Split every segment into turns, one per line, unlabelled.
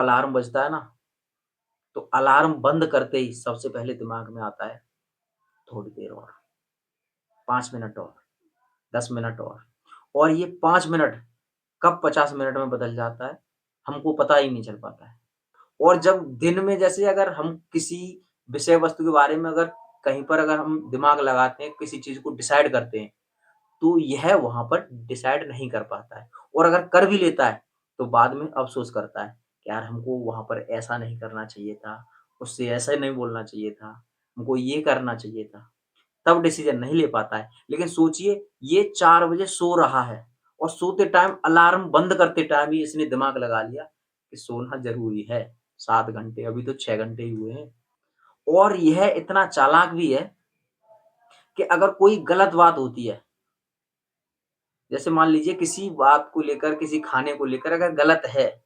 Alarm बजता है ना, तो अलार्म बंद करते ही सबसे पहले दिमाग में आता है थोड़ी देर और, 5 मिनट और, 10 मिनट और ये 5 मिनट कब 50 मिनट में बदल जाता है, हमको पता ही नहीं चल पाता है। और जब दिन में जैसे अगर हम किसी विषय वस्तु के बारे में अगर कहीं पर अगर हम दिमाग लगाते हैं, किसी चीज़ को डिसाइड करते हैं, तो यह वहाँ पर डिसाइड नहीं कर पाता है और अगर कर भी लेता है, तो बाद में अफ़सोस करता है कि यार हमको वहाँ पर ऐसा नहीं करना चाहिए था, उससे ऐसा नहीं बोलना चाहिए था, हमको ये करना चाहिए था। तब डिसीज़न नहीं ले पाता है। लेकिन सोचिए ये 4 बजे सो रहा है और सोते टाइम अलार्म बंद करते टाइम ही इसने दिमाग लगा लिया कि सोना ज़रूरी है, 7 घंटे अभी तो 6 घंटे ही हुए हैं। और यह इतना चालाक भी है कि अगर कोई गलत बात होती है, जैसे मान लीजिए किसी बात को लेकर, किसी खाने को लेकर अगर गलत है,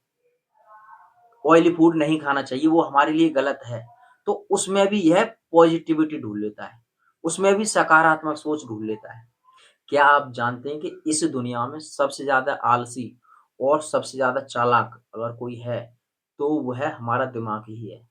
ऑयली फूड नहीं खाना चाहिए, वो हमारे लिए गलत है, तो उसमें भी यह पॉज़िटिविटी ढूँढ लेता है, उसमें भी सकारात्मक सोच ढूँढ लेता है। क्या आप जानते हैं कि इस दुनिया में सबसे ज़्यादा आलसी और सबसे ज़्यादा चालाक अगर कोई है, तो वह हमारा दिमाग ही है।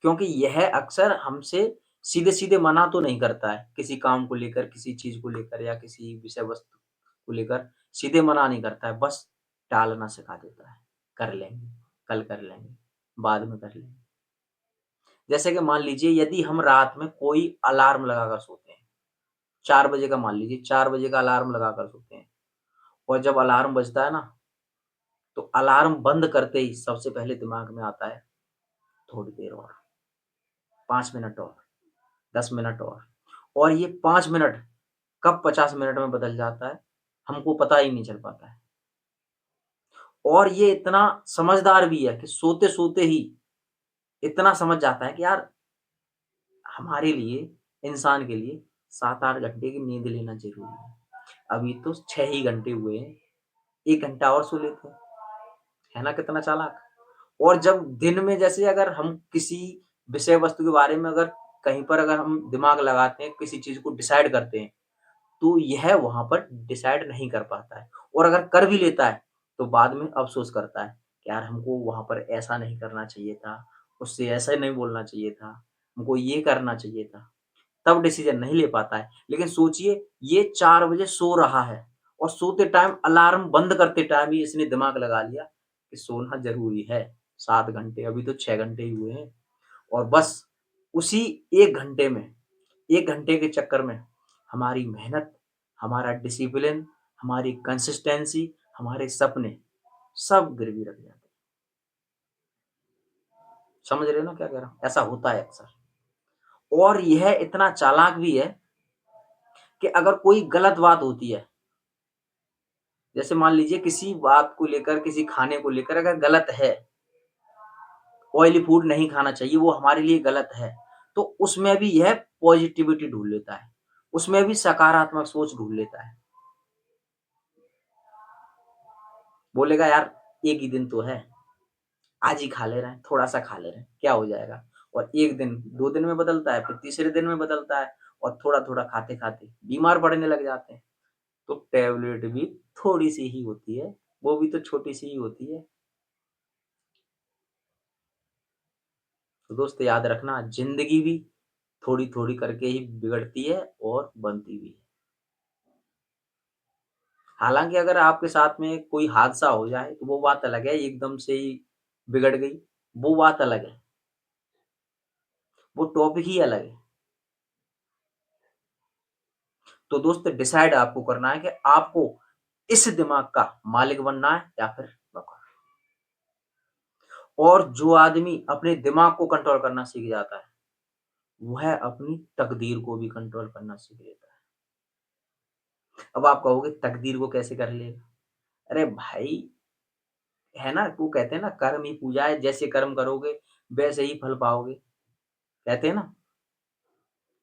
क्योंकि यह अक्सर हमसे सीधे-सीधे मना तो नहीं करता है, किसी काम को लेकर, किसी चीज़ को लेकर या किसी विषय वस्तु को लेकर सीधे मना नहीं करता है, बस टालना सिखा देता है। कर लेंगे, कल कर लेंगे, बाद में कर लेंगे। जैसे कि मान लीजिए यदि हम रात में कोई अलार्म लगाकर सोते हैं, 4 बजे का मान लीजिए 4 बजे का अलार्म लगाकर सोते हैं और जब अलार्म बजता है ना, तो अलार्म बंद करते ही सबसे पहले दिमाग में आता है थोड़ी देर और, 5 मिनट और, 10 मिनट और ये 5 मिनट कब 50 मिनट में बदल जाता है, हमको पता ही नहीं चल पाता है। और ये इतना समझदार भी है कि सोते-सोते ही इतना समझ जाता है कि यार हमारे लिए, इंसान के लिए 7-8 घंटे की नींद लेना ज़रूरी है। अभी तो 6 ही घंटे हुए हैं, 1 घंटा और सो लेते हैं। है ना कितना चालाक? और जब दिन में जैसे अगर हम किसी विषय वस्तु के बारे में अगर कहीं पर अगर हम दिमाग लगाते हैं, किसी चीज़ को डिसाइड करते हैं, तो यह वहाँ पर डिसाइड नहीं कर पाता है और अगर कर भी लेता है, तो बाद में अफ़सोस करता है कि यार हमको वहाँ पर ऐसा नहीं करना चाहिए था, उससे ऐसा नहीं बोलना चाहिए था, हमको ये करना चाहिए था। तब डिसीज़न नहीं ले पाता है। लेकिन सोचिए ये 4 बजे सो रहा है और सोते टाइम अलार्म बंद करते टाइम ही इसने दिमाग लगा लिया कि सोना ज़रूरी है, 7 घंटे अभी तो 6 घंटे ही हुए हैं और बस उसी 1 घंटे में 1 घंटे के चक्कर में हमारी मेहनत, हमारा डिसिप्लिन, हमारी कंसिस्टेंसी, हमारे सपने सब गिरवी रख जाते हैं। समझ रहे हो ना क्या कह रहा हूँ? ऐसा होता है अक्सर और यह इतना चालाक भी है कि अगर कोई गलत बात होती है, जैसे मान लीजिए किसी बात को लेकर, किसी खाने को लेकर अगर गलत है, ऑयली फूड नहीं खाना चाहिए, वो हमारे लिए गलत है, तो उसमें भी यह पॉज़िटिविटी ढूँढ लेता है, उसमें भी सकारात्मक सोच ढूँढ लेता है। बोलेगा यार 1 ही दिन तो है, आज ही खा ले रहे हैं, थोड़ा-सा खा ले रहे हैं, क्या हो जाएगा? और 1 दिन, 2 दिन में बदलता है, फिर तीसरे दिन में बदलता है और थोड़ा-थोड़ा खाते-खाते बीमार पड़ने लग जाते हैं। तो टैबलेट भी थोड़ी-सी ही होती है, वो भी तो छोटी-सी ही होती है। तो दोस्त याद रखना ज़िंदगी भी थोड़ी-थोड़ी करके ही बिगड़ती है और बनती भी है। हालाँकि अगर आपके साथ में कोई हादसा हो जाए, तो वो बात अलग है, एकदम से ही बिगड़ गई, वो बात अलग है, वो टॉपिक ही अलग है। तो दोस्त डिसाइड आपको करना है कि आपको इस दिमाग का मालिक बनना है या फिर नौकर। और जो आदमी अपने दिमाग को कंट्रोल करना सीख जाता है, वह अपनी तकदीर को भी कंट्रोल करना सीख लेता है। अब आप कहोगे तकदीर को कैसे कर लेगा? अरे भाई, है ना, वो कहते हैं ना कर्म ही पूजा है, जैसे कर्म करोगे वैसे ही फल पाओगे, कहते हैं ना?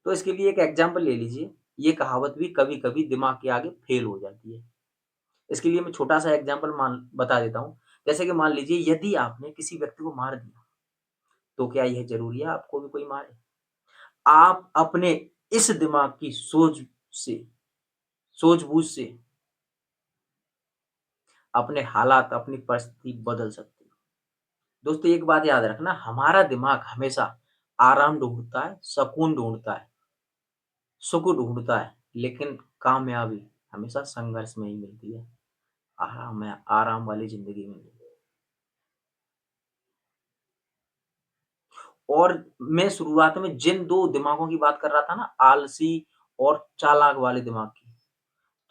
तो इसके लिए एक एग्ज़ाम्पल ले लीजिए, ये कहावत भी कभी-कभी दिमाग के आगे फ़ेल हो जाती है। इसके लिए मैं छोटा-सा एग्ज़ाम्पल मान बता देता हूँ। जैसे कि मान लीजिए यदि आपने किसी व्यक्ति को मार दिया, तो क्या यह ज़रूरी है आपको भी कोई मारे? आप अपने इस दिमाग की से सूझबूझ से अपने हालात, अपनी परिस्थिति बदल सकते हो। दोस्तों एक बात याद रखना, हमारा दिमाग हमेशा आराम ढूँढता है, सुकून ढूँढता है, सुख ढूँढता है, लेकिन कामयाबी हमेशा संघर्ष में ही मिलती है। आराम वाली ज़िंदगी में नहीं। और मैं शुरुआत में जिन 2 दिमागों की बात कर रहा था ना, आलसी और चालाक वाले दिमाग की,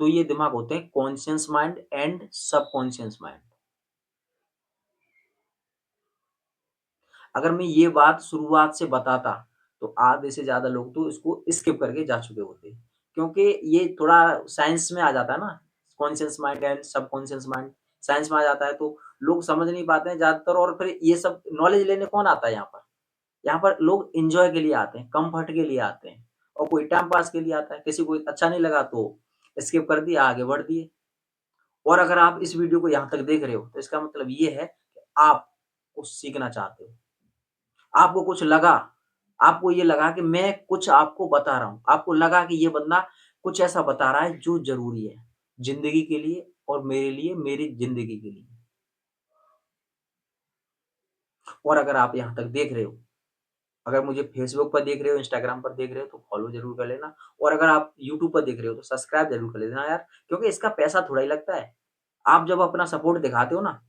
तो ये दिमाग होते हैं conscious mind and subconscious mind. अगर मैं ये बात शुरुआत से बताता, तो आधे से ज़्यादा लोग तो इसको स्किप करके जा चुके होते। क्योंकि ये थोड़ा साइंस में आ जाता है ना, conscious mind and subconscious mind, science में आ जाता है तो लोग समझ नहीं पाते हैं ज़्यादातर, और फिर ये सब नॉलेज लेने कौन आता है यहाँ पर? यहाँ पर लोग एन्जॉय के लिए आते हैं, कम्फर्ट के लिए आते हैं, और कोई टाइम पास के लिए आता है, किसी को अच्छा नहीं लगा तो स्किप कर दिया, आगे बढ़ दिए। और अगर आप इस वीडियो को यहाँ तक देख रहे हो, तो इसका मतलब ये है कि आप कुछ सीखना चाहते हो। आपको कुछ लगा, आपको ये लगा कि मैं कुछ आपको बता रहा हूँ, आपको लगा कि ये बंदा कुछ ऐसा बता रहा है जो ज़रूरी है, ज़िंदगी के लिए और मेरे लिए, मेरी ज़िंदगी के लिए। और अगर आप यहाँ तक देख रहे हो, अगर मुझे फ़ेसबुक पर देख रहे हो, इंस्टाग्राम पर देख रहे हो तो फ़ॉलो ज़रूर कर लेना, और अगर आप यूट्यूब पर देख रहे हो तो सब्सक्राइब ज़रूर कर लेना यार, क्योंकि इसका पैसा थोड़ा ही लगता है। आप जब अपना सपोर्ट दिखाते हो ना,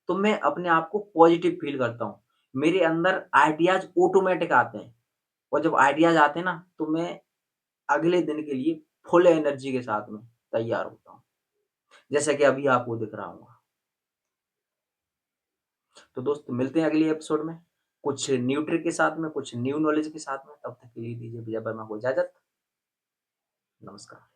तो मैं अपने आप को पॉज़िटिव फ़ील करता हूँ। मेरे अंदर आइडियाज़ ऑटोमैटिक आते हैं, और जब आइडियाज़ आते हैं ना, तो मैं अगले दिन के लिए फुल एनर्जी के साथ में तैयार होता हूँ। जैसा कि अभी आपको दिख रहा होगा। तो दोस्त मिलते हैं अगले एपिसोड में, कुछ न्यू ट्रिक के साथ में, कुछ न्यू नॉलेज के साथ में। तब तक के लिए दीजिए भैया वर्मा को इजाज़त। नमस्कार।